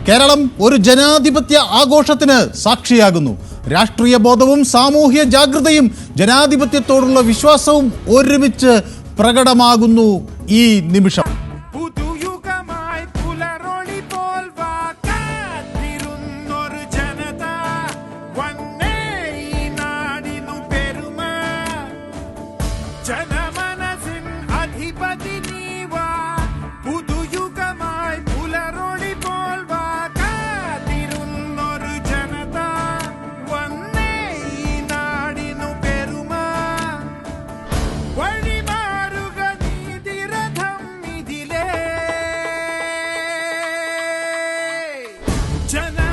കേരളം ഒരു ജനാധിപത്യ ആഘോഷത്തിന് സാക്ഷിയാകുന്നു. രാഷ്ട്രീയ ബോധവും സാമൂഹ്യ ജാഗ്രതയും ജനാധിപത്യത്തോടുള്ള വിശ്വാസവും ഒരുമിച്ച് പ്രകടമാകുന്നു ഈ നിമിഷം. Jenna